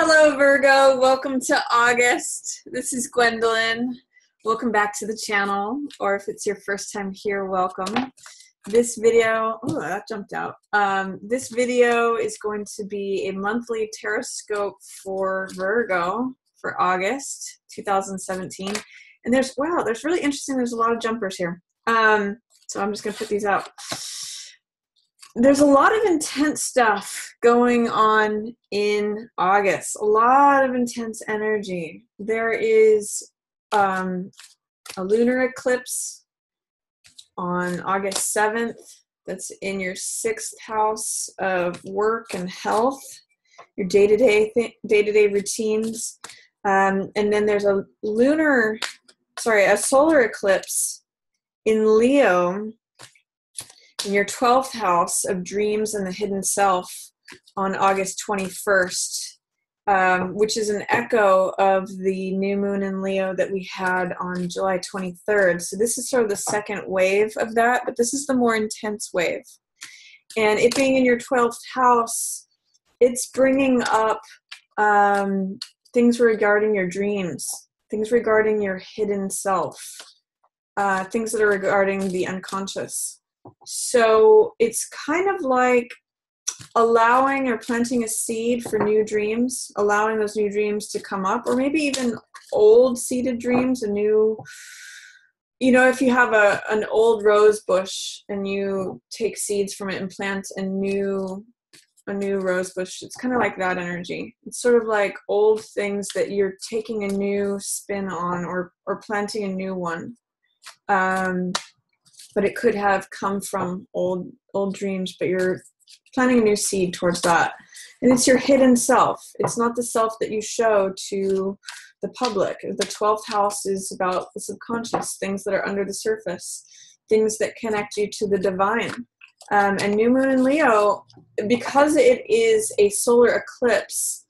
Hello, Virgo. Welcome to August. This is Gwendolyn. Welcome back to the channel, or if it's your first time here, welcome. This video, oh, that jumped out. This video is going to be a monthly Tarotscope for Virgo for August 2017. And there's really interesting. There's a lot of jumpers here. So I'm just going to put these out. There's a lot of intense stuff going on in August, a lot of intense energy. There is a lunar eclipse on August 7th that's in your 6th house of work and health, your day-to-day routines. And then there's a solar eclipse in Leo in your 12th house of dreams and the hidden self on August 21st, which is an echo of the new moon in Leo that we had on July 23rd. So this is sort of the second wave of that, but this is the more intense wave. And it being in your 12th house, it's bringing up things regarding your dreams, things regarding your hidden self, things that are regarding the unconscious. So it's kind of like allowing or planting a seed for new dreams, allowing those new dreams to come up, or maybe even old seeded dreams, if you have an old rose bush and you take seeds from it and plant a new rose bush, it's kind of like that energy. It's sort of like old things that you're taking a new spin on or planting a new one. But it could have come from old dreams, but you're planting a new seed towards that. And it's your hidden self. It's not the self that you show to the public. The 12th house is about the subconscious, things that are under the surface, things that connect you to the divine. And new moon in Leo, because it is a solar eclipse,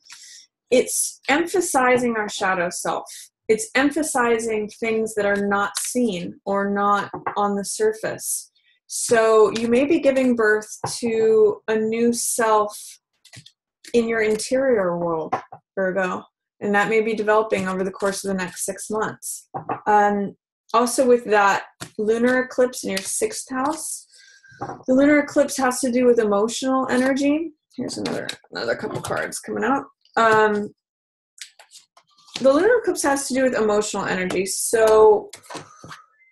it's emphasizing our shadow self. It's emphasizing things that are not seen or not on the surface. So you may be giving birth to a new self in your interior world, Virgo, and that may be developing over the course of the next 6 months. Also with that lunar eclipse in your 6th house, the lunar eclipse has to do with emotional energy. Here's another couple cards coming out. The lunar eclipse has to do with emotional energy, so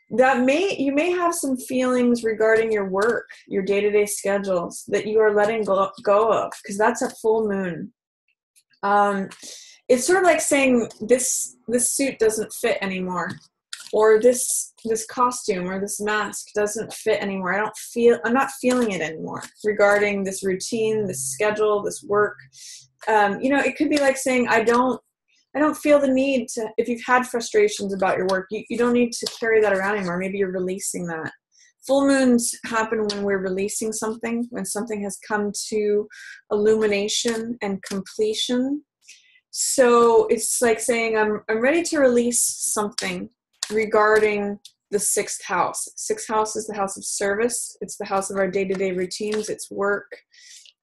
you may have some feelings regarding your work, your day-to-day schedules that you are letting go of, because that's a full moon. It's sort of like saying this suit doesn't fit anymore, or this costume or this mask doesn't fit anymore. I'm not feeling it anymore regarding this routine, this schedule, this work. It could be like saying I don't feel the need to, if you've had frustrations about your work, you don't need to carry that around anymore. Maybe you're releasing that. Full moons happen when we're releasing something, when something has come to illumination and completion. So it's like saying, I'm ready to release something regarding the 6th house. 6th house is the house of service. It's the house of our day-to-day routines. It's work.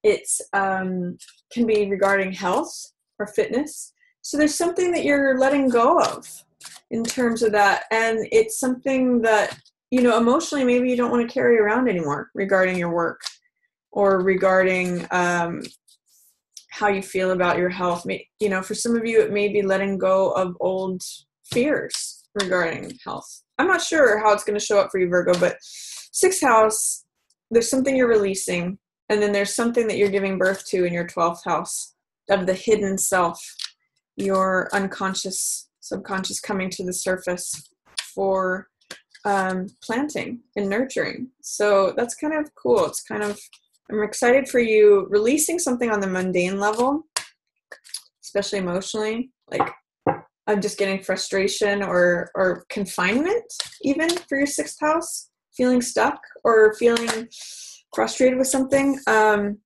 It's can be regarding health or fitness. So there's something that you're letting go of in terms of that. And it's something that, emotionally, maybe you don't want to carry around anymore regarding your work or regarding how you feel about your health. For some of you, it may be letting go of old fears regarding health. I'm not sure how it's going to show up for you, Virgo, but 6th house, there's something you're releasing. And then there's something that you're giving birth to in your 12th house of the hidden self. Your unconscious, subconscious coming to the surface for planting and nurturing. So that's kind of cool. It's I'm excited for you releasing something on the mundane level, especially emotionally, like I'm just getting frustration or confinement even for your 6th house, feeling stuck or feeling frustrated with something. And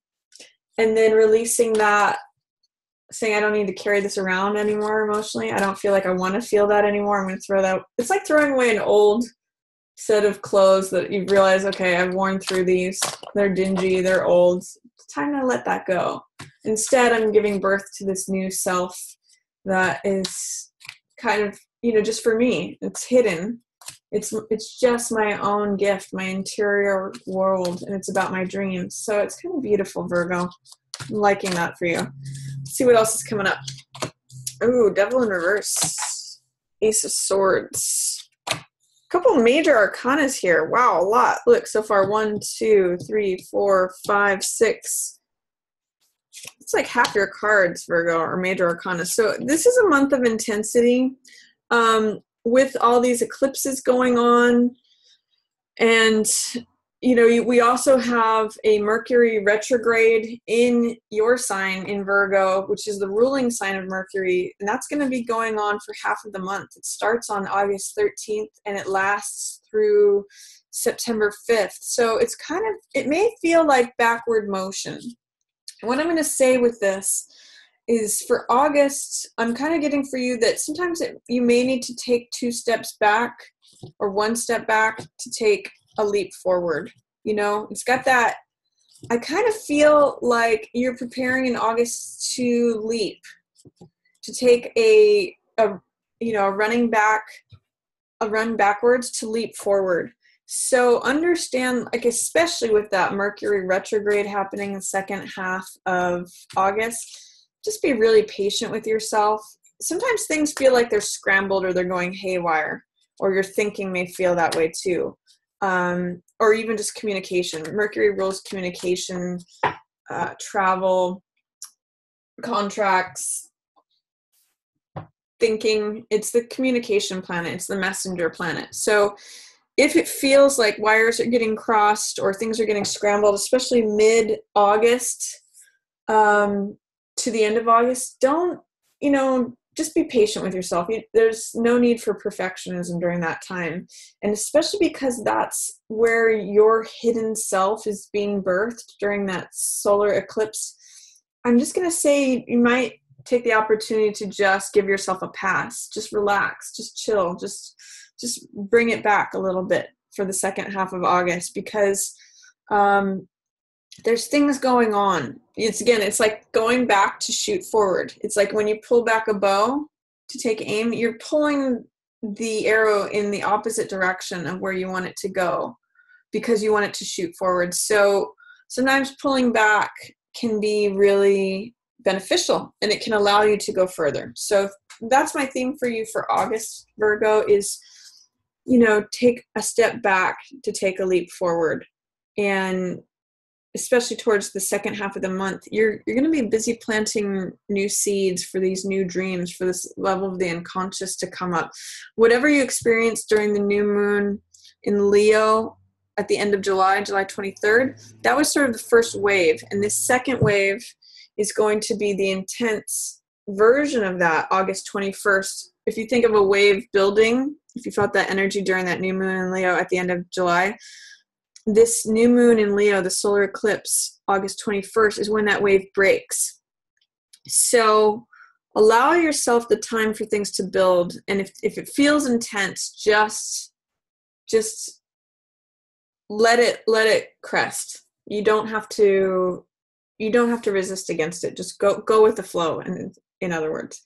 then releasing that, saying I don't need to carry this around anymore emotionally. I don't feel like I want to feel that anymore. I'm going to throw that. It's like throwing away an old set of clothes that you realize, okay, I've worn through these. They're dingy. They're old. It's time to let that go. Instead, I'm giving birth to this new self that is kind of, just for me. It's hidden. It's just my own gift, my interior world, and it's about my dreams. So it's kind of beautiful, Virgo. I'm liking that for you. Let's see what else is coming up. Ooh, Devil in reverse. Ace of Swords. A couple major arcanas here. Wow, a lot. Look, so far, 1, 2, 3, 4, 5, 6. It's like half your cards, Virgo, or major arcana. So this is a month of intensity. With all these eclipses going on, and we also have a Mercury retrograde in your sign in Virgo, which is the ruling sign of Mercury, and that's going to be going on for half of the month. It starts on August 13th and it lasts through September 5th. So it may feel like backward motion. What I'm going to say with this is for August, I'm kind of getting for you that sometimes you may need to take 2 steps back or 1 step back to take a leap forward. It's got that. I kind of feel like you're preparing in August to leap, to take a run backwards to leap forward. So understand, like, especially with that Mercury retrograde happening the second half of August, just be really patient with yourself. Sometimes things feel like they're scrambled or they're going haywire, or your thinking may feel that way too. Or even just communication. Mercury rules communication, travel, contracts, thinking. It's the communication planet. It's the messenger planet. So if it feels like wires are getting crossed or things are getting scrambled, especially mid-August, to the end of August, just be patient with yourself. There's no need for perfectionism during that time. And especially because that's where your hidden self is being birthed during that solar eclipse. I'm just going to say you might take the opportunity to just give yourself a pass. Just relax, just chill, just bring it back a little bit for the second half of August, because there's things going on. It's like going back to shoot forward. It's like when you pull back a bow to take aim, you're pulling the arrow in the opposite direction of where you want it to go because you want it to shoot forward. So sometimes pulling back can be really beneficial and it can allow you to go further. So that's my theme for you for August, Virgo, is, take a step back to take a leap forward. And especially towards the second half of the month, you're going to be busy planting new seeds for these new dreams, for this level of the unconscious to come up. Whatever you experienced during the new moon in Leo at the end of July 23rd, that was sort of the first wave. And this second wave is going to be the intense version of that, August 21st. If you think of a wave building, if you felt that energy during that new moon in Leo at the end of July, this new moon in Leo, the solar eclipse, August 21st, is when that wave breaks. So allow yourself the time for things to build. And if it feels intense, just let it crest. You don't have to resist against it. Just go with the flow. And in other words,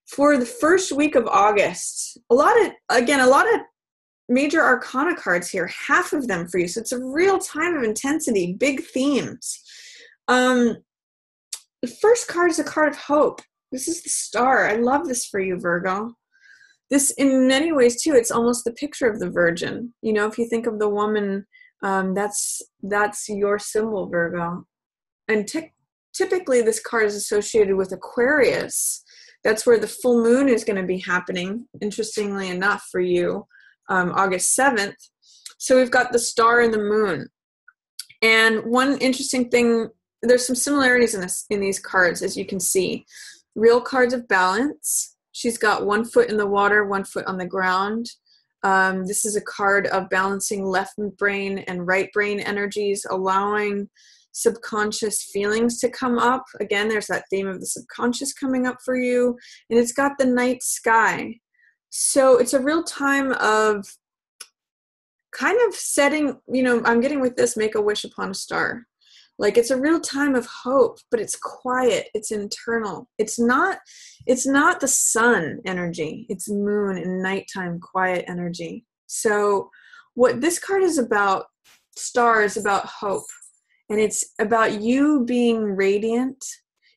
for the first week of August, a lot of major arcana cards here, half of them for you. So it's a real time of intensity, big themes. The first card is a card of hope. This is the Star. I love this for you, Virgo. This, in many ways, too, it's almost the picture of the Virgin. If you think of the woman, that's your symbol, Virgo. And typically this card is associated with Aquarius. That's where the full moon is going to be happening, interestingly enough, for you. August 7th. So we've got the Star and the moon. And one interesting thing, there's some similarities in these cards, as you can see. Real cards of balance. She's got 1 foot in the water, 1 foot on the ground. This is a card of balancing left brain and right brain energies, allowing subconscious feelings to come up. Again, there's that theme of the subconscious coming up for you. And it's got the night sky. So it's a real time of kind of setting, I'm getting with this, make a wish upon a star. Like it's a real time of hope, but it's quiet, it's internal. It's not the sun energy, it's moon and nighttime quiet energy. So what this card is about, Star, is about hope. And it's about you being radiant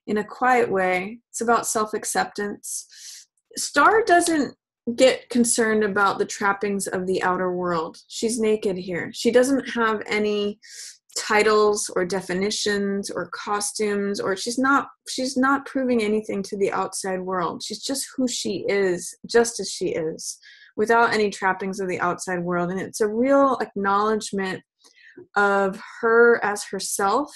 in a quiet way. It's about self-acceptance. Star doesn't get concerned about the trappings of the outer world. She's naked here. She doesn't have any titles or definitions or costumes, or she's not proving anything to the outside world. She's just who she is, just as she is, without any trappings of the outside world. And it's a real acknowledgement of her as herself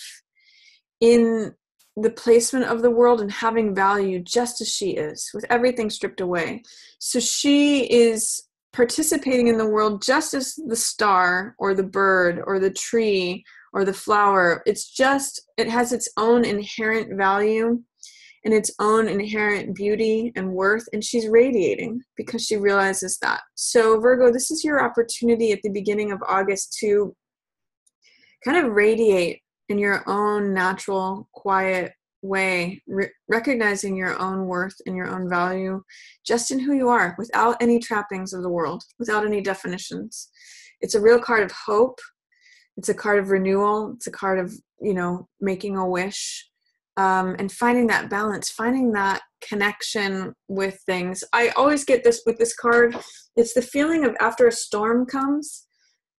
in the placement of the world and having value just as she is, with everything stripped away. So she is participating in the world just as the star or the bird or the tree or the flower. It has its own inherent value and its own inherent beauty and worth, and she's radiating because she realizes that. So Virgo, this is your opportunity at the beginning of August to kind of radiate in your own natural, quiet way, recognizing your own worth and your own value just in who you are, without any trappings of the world, without any definitions. It's a real card of hope. It's a card of renewal. It's a card of, making a wish, and finding that balance, finding that connection with things. I always get this with this card. It's the feeling of after a storm comes,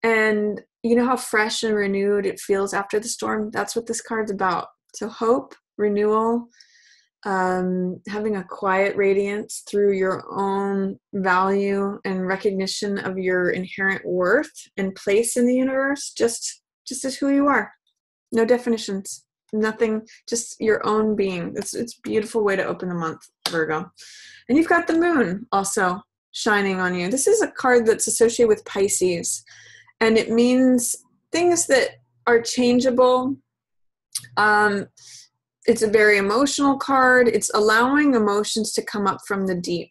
and you know how fresh and renewed it feels after the storm? That's what this card's about. So hope, renewal, having a quiet radiance through your own value and recognition of your inherent worth and place in the universe, just as who you are. No definitions, nothing, just your own being. It's a beautiful way to open the month, Virgo. And you've got the moon also shining on you. This is a card that's associated with Pisces, and it means things that are changeable. It's a very emotional card. It's allowing emotions to come up from the deep.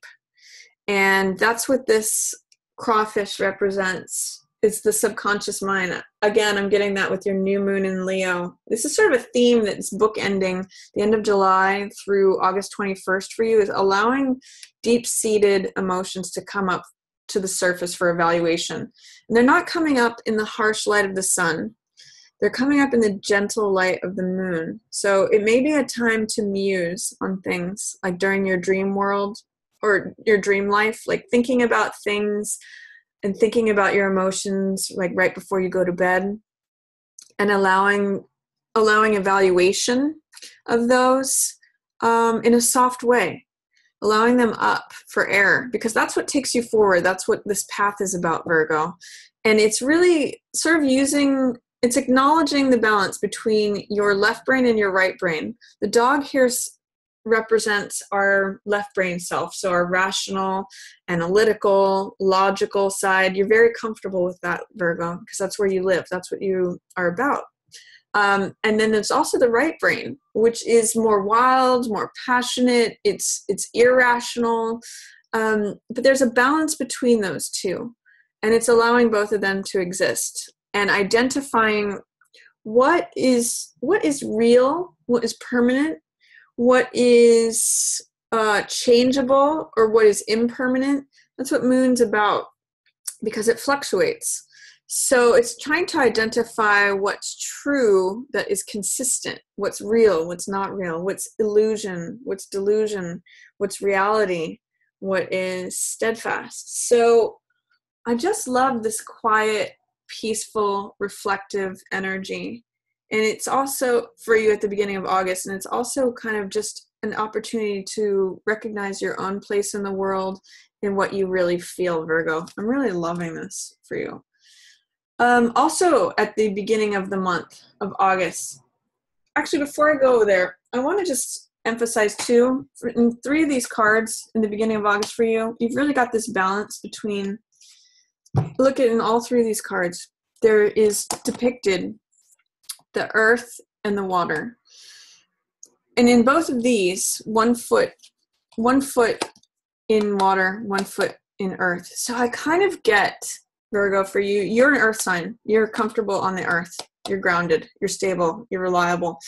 And that's what this crawfish represents. It's the subconscious mind. Again, I'm getting that with your new moon in Leo. This is sort of a theme that's bookending the end of July through August 21st for you, is allowing deep-seated emotions to come up to the surface for evaluation. And they're not coming up in the harsh light of the sun. They're coming up in the gentle light of the moon. So it may be a time to muse on things, like during your dream world or your dream life, like thinking about things and thinking about your emotions, like right before you go to bed, and allowing evaluation of those in a soft way, allowing them up for air, because that's what takes you forward. That's what this path is about, Virgo. And it's really sort of it's acknowledging the balance between your left brain and your right brain. The dog here represents our left brain self, so our rational, analytical, logical side. You're very comfortable with that, Virgo, because that's where you live. That's what you are about. And then there's also the right brain, which is more wild, more passionate. It's irrational. But there's a balance between those two, and it's allowing both of them to exist and identifying what is real, what is permanent, what is changeable, or what is impermanent. That's what moon's about, because it fluctuates. So it's trying to identify what's true, that is consistent, what's real, what's not real, what's illusion, what's delusion, what's reality, what is steadfast. So I just love this quiet, peaceful, reflective energy. And it's also for you at the beginning of August, and it's also kind of just an opportunity to recognize your own place in the world and what you really feel, Virgo. I'm really loving this for you. Also at the beginning of the month of August, actually before I go there, I want to just emphasize too, in 3 of these cards in the beginning of August for you, you've really got this balance between, look at in all 3 of these cards, there is depicted the earth and the water. And in both of these, one foot in water, 1 foot in earth. So I kind of get, Virgo, for you, you're an earth sign. You're comfortable on the earth. you're grounded, you're stable, you're reliable.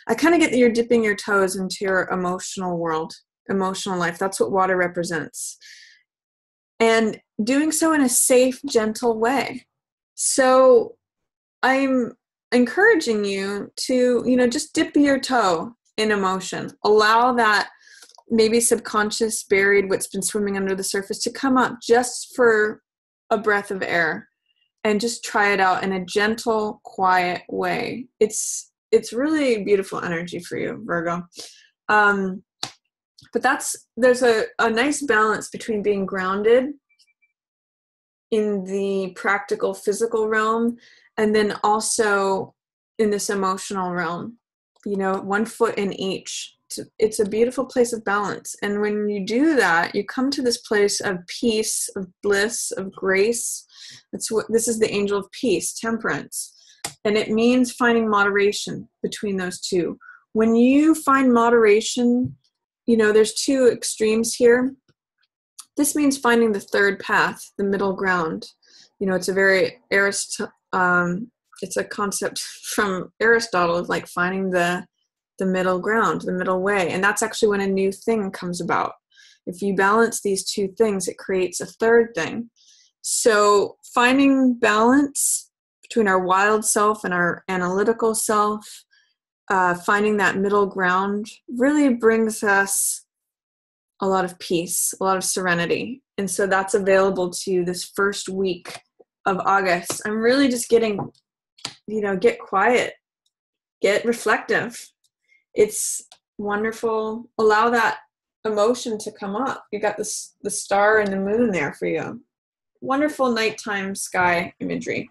I kind of get that you're dipping your toes into your emotional world, emotional life. That's what water represents. And doing so in a safe, gentle way. So I'm encouraging you to, just dip your toe in emotion. Allow that maybe subconscious, buried, what's been swimming under the surface to come up just for a breath of air. And just try it out in a gentle, quiet way. It's really beautiful energy for you, Virgo. But there's a nice balance between being grounded in the practical, physical realm, and then also in this emotional realm. 1 foot in each. It's a beautiful place of balance. And when you do that, you come to this place of peace, of bliss, of grace. This is the angel of peace, temperance. And it means finding moderation between those two. When you find moderation, there's 2 extremes here. This means finding the third path, the middle ground. It's a very it's a concept from Aristotle of like finding the middle ground, the middle way. And that's actually when a new thing comes about. If you balance these 2 things, it creates a third thing. So finding balance between our wild self and our analytical self, finding that middle ground really brings us a lot of peace, a lot of serenity. And so that's available to you this first week of August. I'm really just getting, get quiet, get reflective. It's wonderful. Allow that emotion to come up. You got the star and the moon there for you. Wonderful nighttime sky imagery.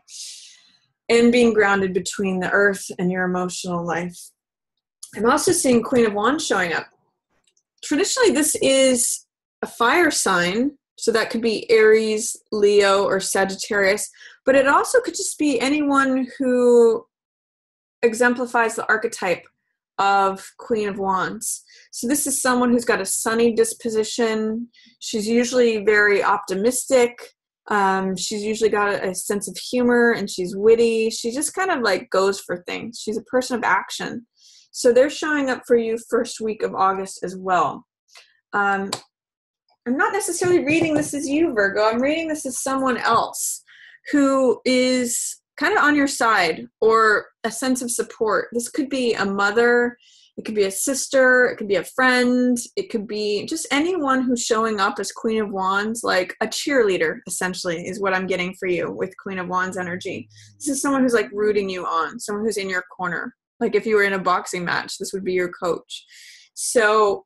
And being grounded between the earth and your emotional life. I'm also seeing Queen of Wands showing up. Traditionally, this is a fire sign. So that could be Aries, Leo, or Sagittarius. But it also could just be anyone who exemplifies the archetype of Queen of Wands. So this is someone who's got a sunny disposition. She's usually very optimistic. She's usually got a sense of humor, and she's witty. She just kind of like goes for things. She's a person of action. So they're showing up for you first week of August as well. I'm not necessarily reading this as you, Virgo. I'm reading this as someone else who is kind of on your side, or a sense of support. This could be a mother, it could be a sister, it could be a friend, it could be just anyone who's showing up as Queen of Wands, like a cheerleader, essentially, is what I'm getting for you with Queen of Wands energy. This is someone who's like rooting you on, someone who's in your corner. Like if you were in a boxing match, this would be your coach. So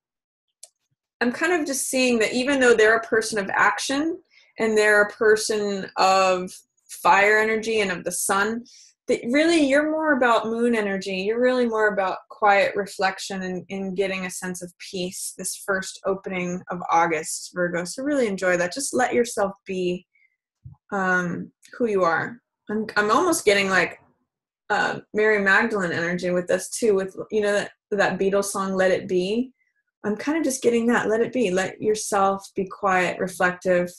I'm kind of just seeing that even though they're a person of action and they're a person of fire energy and of the sun, that really you're more about moon energy. You're really more about quiet reflection and getting a sense of peace this first opening of August, Virgo. So really enjoy that. Just let yourself be who you are. I'm almost getting like Mary Magdalene energy with this too, with that Beatles song Let It Be. I'm kind of just getting that. Let it be. Let yourself be quiet, reflective,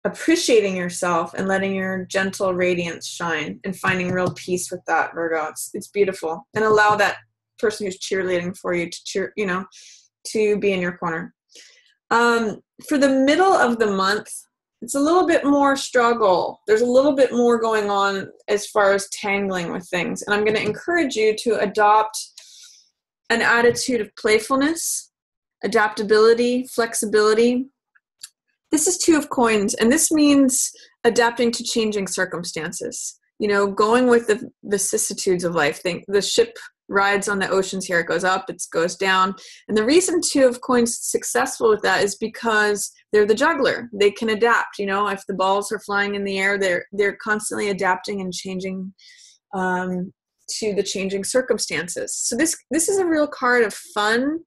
appreciating yourself, and letting your gentle radiance shine, and finding real peace with that, Virgo. It's beautiful. And allow that person who's cheerleading for you to be in your corner. For the middle of the month, it's a little bit more struggle. There's a little bit more going on as far as tangling with things. And I'm going to encourage you to adopt an attitude of playfulness, adaptability, flexibility. This is 2 of Coins, and this means adapting to changing circumstances. Going with the vicissitudes of life. The ship rides on the oceans here. It goes up, it goes down. And the reason 2 of Coins is successful with that is because they're the juggler. They can adapt. If the balls are flying in the air, they're constantly adapting and changing to the changing circumstances. So this is a real card of fun.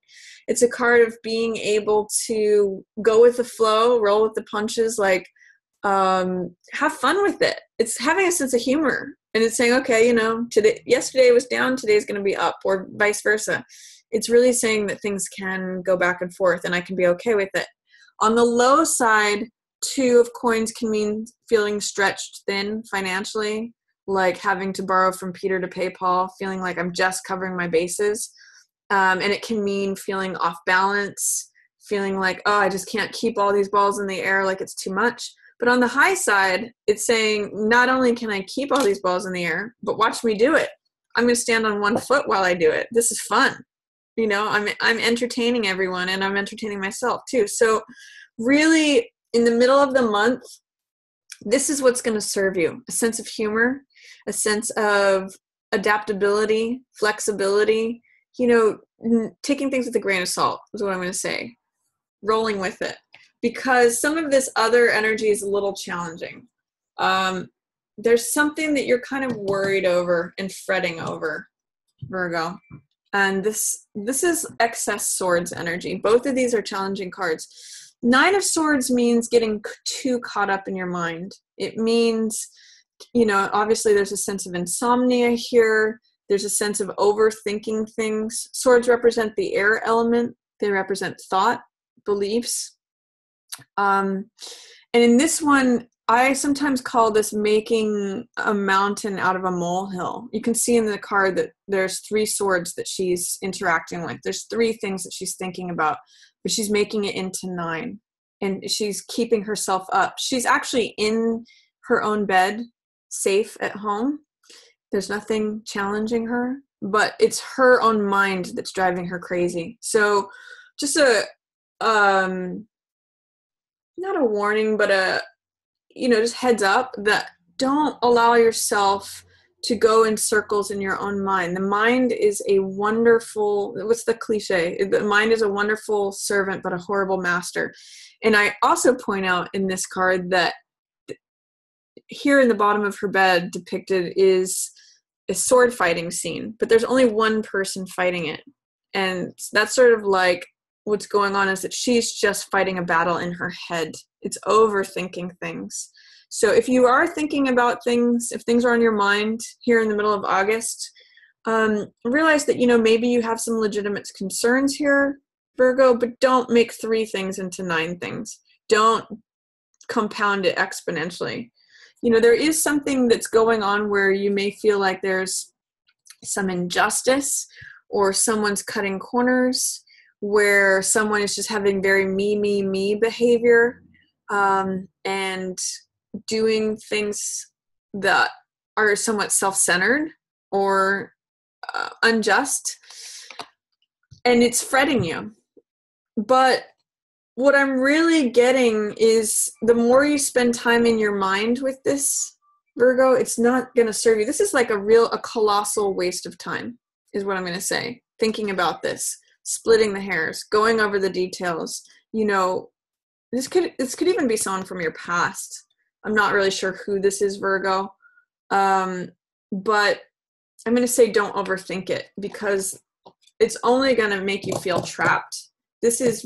It's a card of being able to go with the flow, roll with the punches, like have fun with it. It's having a sense of humor, and it's saying, okay, yesterday was down, today's going to be up, or vice versa. It's really saying that things can go back and forth, and I can be okay with it. On the low side, 2 of Coins can mean feeling stretched thin financially, like having to borrow from Peter to pay Paul, feeling like I'm just covering my bases. And it can mean feeling off balance, feeling like, oh, I just can't keep all these balls in the air, like it's too much. But on the high side, it's saying, not only can I keep all these balls in the air, but watch me do it. I'm going to stand on one foot while I do it. This is fun. You know, I'm entertaining everyone, and I'm entertaining myself too. So really, in the middle of the month, this is what's going to serve you. A sense of humor, a sense of adaptability, flexibility, you know, taking things with a grain of salt is what I'm going to say. Rolling with it. Because some of this other energy is a little challenging. There's something that you're kind of worried over and fretting over, Virgo. And this is excess swords energy. Both of these are challenging cards. 9 of Swords means getting too caught up in your mind. It means, you know, obviously there's a sense of insomnia here. There's a sense of overthinking things. Swords represent the air element. They represent thought, beliefs. And in this one, I sometimes call this making a mountain out of a molehill. You can see in the card that there's 3 swords that she's interacting with. There's 3 things that she's thinking about, but she's making it into 9. And she's keeping herself up. She's actually in her own bed, safe at home. There's nothing challenging her, but it's her own mind that's driving her crazy. So just not a warning, but just heads up that don't allow yourself to go in circles in your own mind. The mind is a wonderful, what's the cliche? The mind is a wonderful servant, but a horrible master. And I also point out in this card that here in the bottom of her bed depicted is a sword fighting scene, but there's only one person fighting it. And that's sort of like what's going on is that she's just fighting a battle in her head. It's overthinking things. So if you are thinking about things, if things are on your mind here in the middle of August, realize that, maybe you have some legitimate concerns here, Virgo, but don't make 3 things into 9 things. Don't compound it exponentially. There is something that's going on where you may feel like there's some injustice or someone's cutting corners, where someone is just having very me behavior, and doing things that are somewhat self-centered or unjust, and it's fretting you. But what I'm really getting is the more you spend time in your mind with this, Virgo, it's not going to serve you. This is like a colossal waste of time, is what I'm going to say. Thinking about this, splitting the hairs, going over the details. This could even be someone from your past. I'm not really sure who this is, Virgo. But I'm going to say don't overthink it, because it's only going to make you feel trapped. This is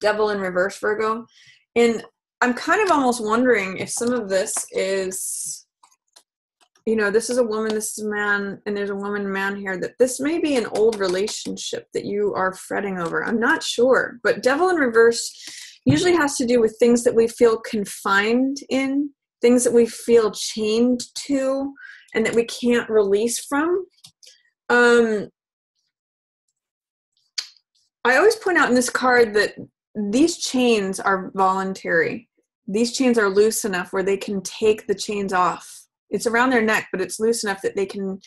Devil in reverse, Virgo. And I'm kind of almost wondering if some of this is, this is a woman, this is a man, and there's a woman and man here, that this may be an old relationship that you are fretting over. I'm not sure. But Devil in reverse usually has to do with things that we feel confined in, things that we feel chained to, and that we can't release from. I always point out in this card that these chains are voluntary. These chains are loose enough where they can take the chains off. It's around their neck, but it's loose enough that they can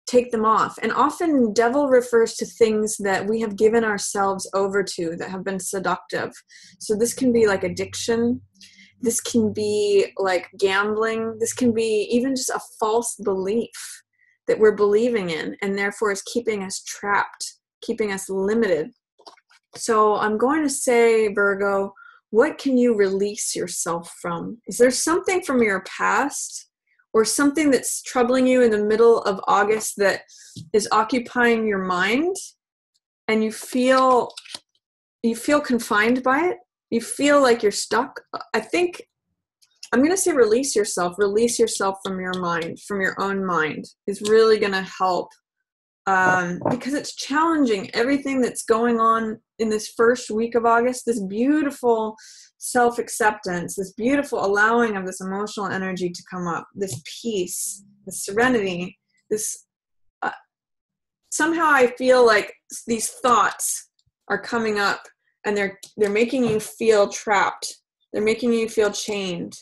take them off. And often devil refers to things that we have given ourselves over to that have been seductive. So this can be like addiction. This can be like gambling. This can be even just a false belief that we're believing in, and therefore is keeping us trapped, keeping us limited. So I'm going to say, Virgo, what can you release yourself from? Is there something from your past or something that's troubling you in the middle of August that is occupying your mind, and you feel confined by it? You feel like you're stuck? I think I'm going to say release yourself from your mind, from your own mind, is really going to help. Because it's challenging everything that's going on in this first week of August, this beautiful self-acceptance, this beautiful allowing of this emotional energy to come up, this peace, this serenity, this somehow I feel like these thoughts are coming up and they're making you feel trapped. They're making you feel chained.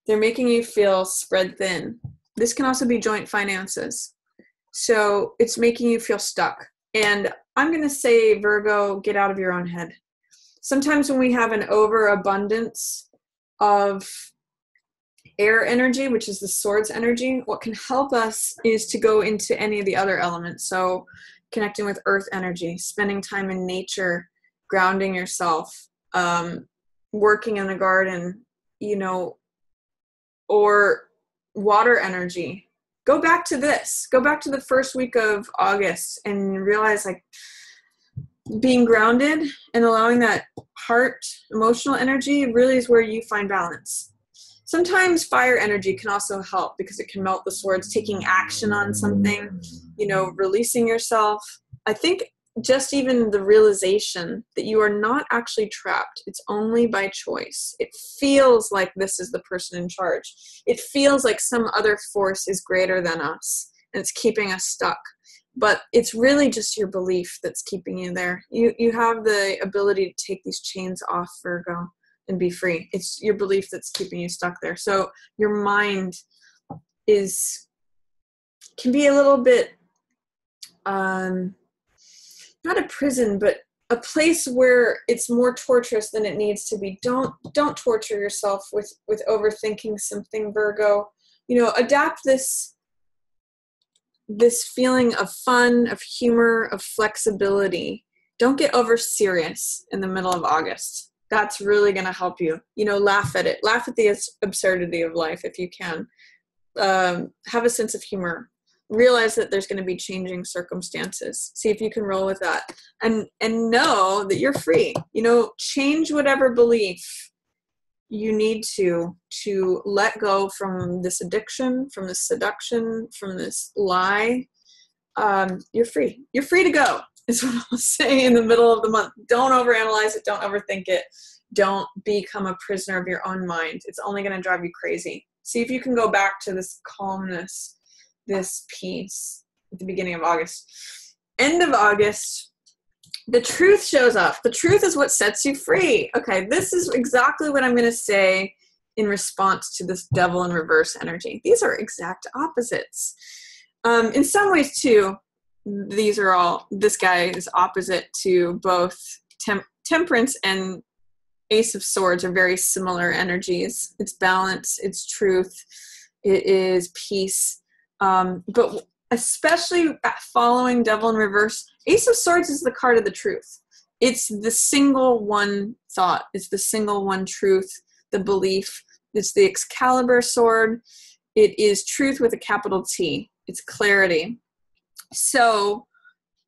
They're making you feel spread thin. This can also be joint finances. So it's making you feel stuck. And I'm going to say, Virgo, get out of your own head. Sometimes when we have an overabundance of air energy, which is the swords energy, what can help us is to go into any of the other elements. So connecting with earth energy, spending time in nature, grounding yourself, working in the garden, or water energy. Go back to this. Go back to the first week of August and realize, like, being grounded and allowing that heart emotional energy really is where you find balance. Sometimes fire energy can also help because it can melt the swords, taking action on something, releasing yourself. I think just even the realization that you are not actually trapped. It's only by choice. It feels like this is the person in charge. It feels like some other force is greater than us and it's keeping us stuck. But it's really just your belief that's keeping you there. You have the ability to take these chains off, Virgo, and be free. It's your belief that's keeping you stuck there. So your mind can be a little bit, not a prison, but a place where it's more torturous than it needs to be. Don't torture yourself with overthinking something, Virgo. Adapt this feeling of fun, of humor, of flexibility. Don't get over serious in the middle of August. That's really going to help you. Laugh at it. Laugh at the absurdity of life if you can. Have a sense of humor. Realize that there's going to be changing circumstances. See if you can roll with that. And know that you're free. Change whatever belief you need to let go from this addiction, from this seduction, from this lie. You're free. You're free to go, is what I'll say in the middle of the month. Don't overanalyze it. Don't overthink it. Don't become a prisoner of your own mind. It's only going to drive you crazy. See if you can go back to this calmness, this peace at the beginning of August. End of August, the truth shows up. The truth is what sets you free. Okay, this is exactly what I'm going to say in response to this devil in reverse energy. These are exact opposites. In some ways, too, this guy is opposite to both Temperance and Ace of Swords are very similar energies. It's balance, it's truth, it is peace. But especially following Devil in Reverse, Ace of Swords is the card of the truth. It's the single one thought. It's the single one truth, the belief. It's the Excalibur sword. It is truth with a capital T. It's clarity. So,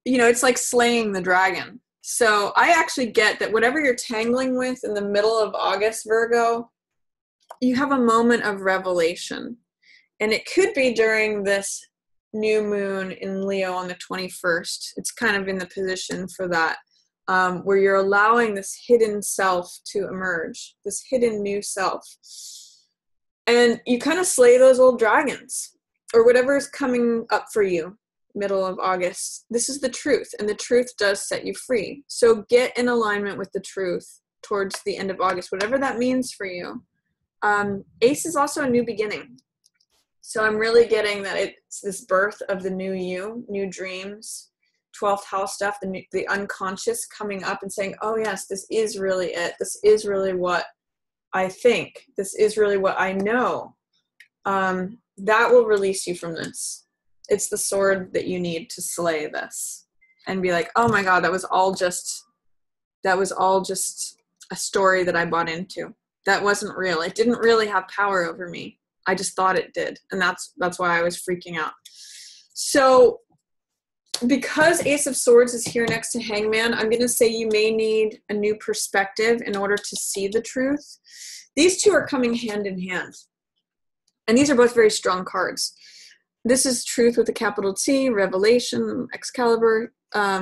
it's like slaying the dragon. So I actually get that whatever you're tangling with in the middle of August, Virgo, you have a moment of revelation. And it could be during this new moon in Leo on the 21st. It's kind of in the position for that, where you're allowing this hidden self to emerge, this hidden new self. And you kind of slay those old dragons or whatever is coming up for you, middle of August. This is the truth, and the truth does set you free. So get in alignment with the truth towards the end of August, whatever that means for you. Ace is also a new beginning. So I'm really getting that it's this birth of the new you, new dreams, 12th house stuff, the unconscious coming up and saying, oh yes, this is really it. This is really what I think. This is really what I know. That will release you from this. It's the sword that you need to slay this and be like, oh my God, that was all just a story that I bought into. That wasn't real. It didn't really have power over me. I just thought it did. And that's why I was freaking out. So because Ace of Swords is here next to Hangman, I'm going to say you may need a new perspective in order to see the truth. These two are coming hand in hand. And these are both very strong cards. This is truth with a capital T, revelation, Excalibur,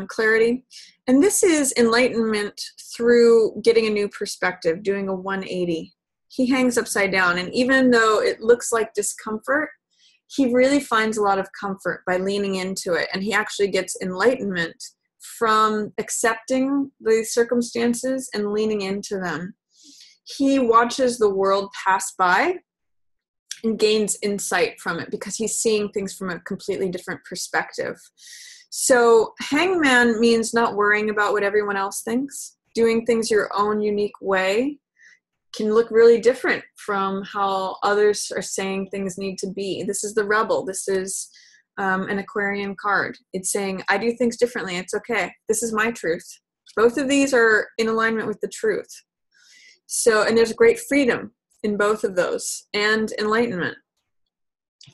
clarity. And this is enlightenment through getting a new perspective, doing a 180. He hangs upside down. And even though it looks like discomfort, he really finds a lot of comfort by leaning into it. And he actually gets enlightenment from accepting the circumstances and leaning into them. He watches the world pass by and gains insight from it because he's seeing things from a completely different perspective. So hangman means not worrying about what everyone else thinks. Doing things your own unique way can look really different from how others are saying things need to be. This is the rebel. This is an Aquarian card. It's saying, I do things differently. It's okay. This is my truth. Both of these are in alignment with the truth. So, and there's great freedom in both of those, and enlightenment,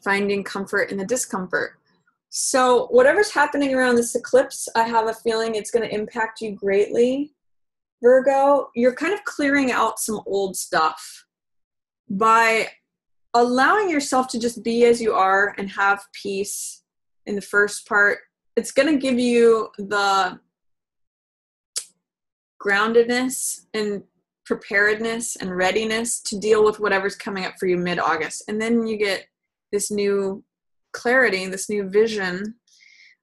finding comfort in the discomfort. So whatever's happening around this eclipse, I have a feeling it's going to impact you greatly, Virgo. You're kind of clearing out some old stuff by allowing yourself to just be as you are and have peace in the first part. It's going to give you the groundedness and preparedness and readiness to deal with whatever's coming up for you mid-August. And then you get this new clarity, this new vision,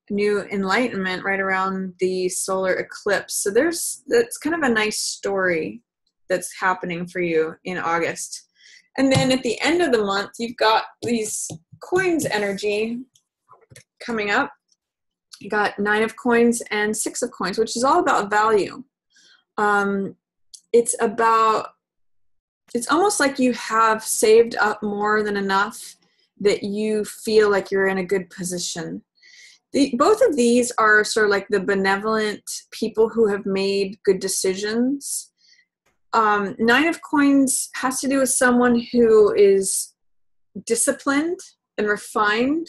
new enlightenment right around the solar eclipse. So that's kind of a nice story that's happening for you in August. And then at the end of the month, you've got these coins energy coming up. You got 9 of coins and 6 of coins, which is all about value. It's almost like you have saved up more than enough that you feel like you're in a good position. Both of these are sort of like the benevolent people who have made good decisions. 9 of coins has to do with someone who is disciplined and refined,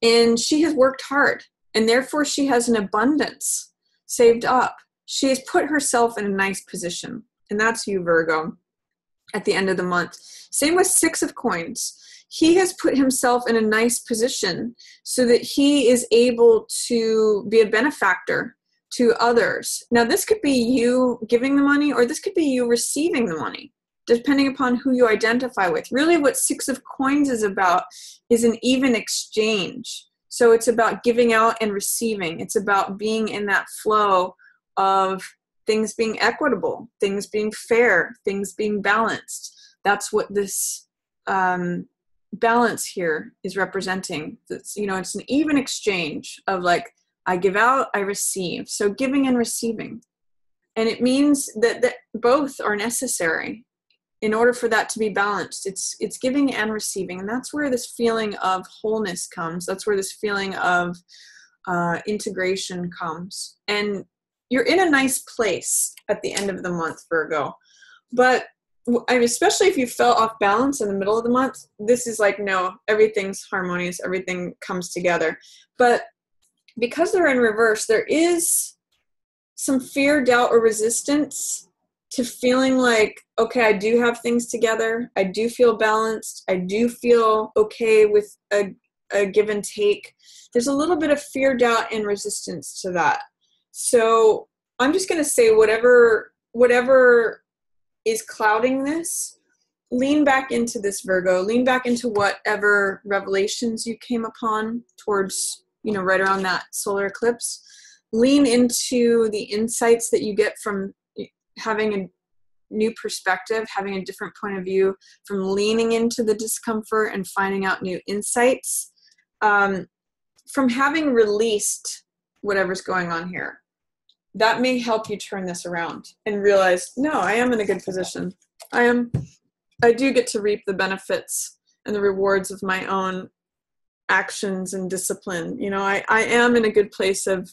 and she has worked hard, and therefore she has an abundance saved up. She has put herself in a nice position, and that's you, Virgo, at the end of the month. Same with 6 of coins. He has put himself in a nice position so that he is able to be a benefactor to others. Now, this could be you giving the money, or this could be you receiving the money, depending upon who you identify with. Really, what 6 of coins is about is an even exchange. So it's about giving out and receiving. It's about being in that flow of things being equitable, things being fair, things being balanced. That's what this balance here is representing. It's, it's an even exchange of like, I give out, I receive. So giving and receiving. And it means that both are necessary in order for that to be balanced. It's giving and receiving. And that's where this feeling of wholeness comes. That's where this feeling of integration comes. And you're in a nice place at the end of the month, Virgo. But especially if you fell off balance in the middle of the month, this is like, no, everything's harmonious, everything comes together. But because they're in reverse, there is some fear, doubt, or resistance to feeling like, okay, I do have things together. I do feel balanced. I do feel okay with a give and take. There's a little bit of fear, doubt, and resistance to that. So I'm just going to say whatever is clouding this, lean back into this, Virgo. Lean back into whatever revelations you came upon towards, right around that solar eclipse. Lean into the insights that you get from having a new perspective, having a different point of view, from leaning into the discomfort and finding out new insights, from having released whatever's going on here. That may help you turn this around and realize, no, I am in a good position. I do get to reap the benefits and the rewards of my own actions and discipline. I am in a good place of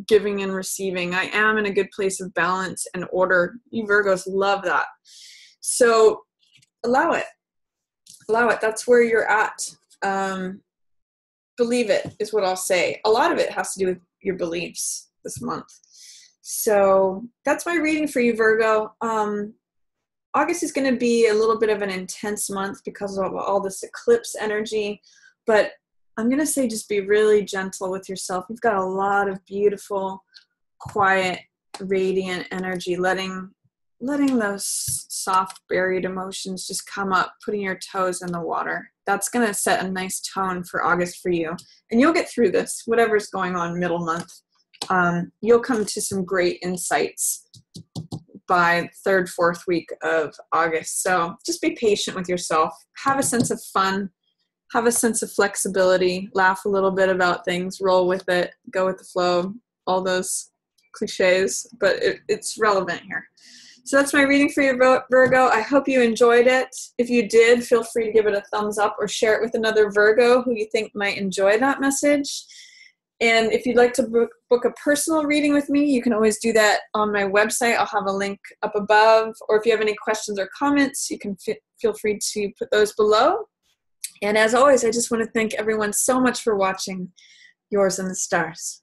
giving and receiving. I am in a good place of balance and order. You Virgos love that. So allow it. That's where you're at. Believe it is what I'll say. A lot of it has to do with your beliefs this month. So that's my reading for you, Virgo. August is going to be a little bit of an intense month because of all this eclipse energy, but I'm going to say just be really gentle with yourself. You've got a lot of beautiful, quiet, radiant energy, letting those soft, buried emotions just come up, putting your toes in the water. That's going to set a nice tone for August for you. And you'll get through this, whatever's going on middle month. You'll come to some great insights by third, fourth week of August. So just be patient with yourself. Have a sense of fun. Have a sense of flexibility. Laugh a little bit about things. Roll with it. Go with the flow. All those cliches, but it's relevant here. So that's my reading for you, Virgo. I hope you enjoyed it. If you did, feel free to give it a thumbs up or share it with another Virgo who you think might enjoy that message. And if you'd like to book a personal reading with me, you can always do that on my website. I'll have a link up above. Or if you have any questions or comments, you can feel free to put those below. And as always, I just want to thank everyone so much for watching. Yours in the stars.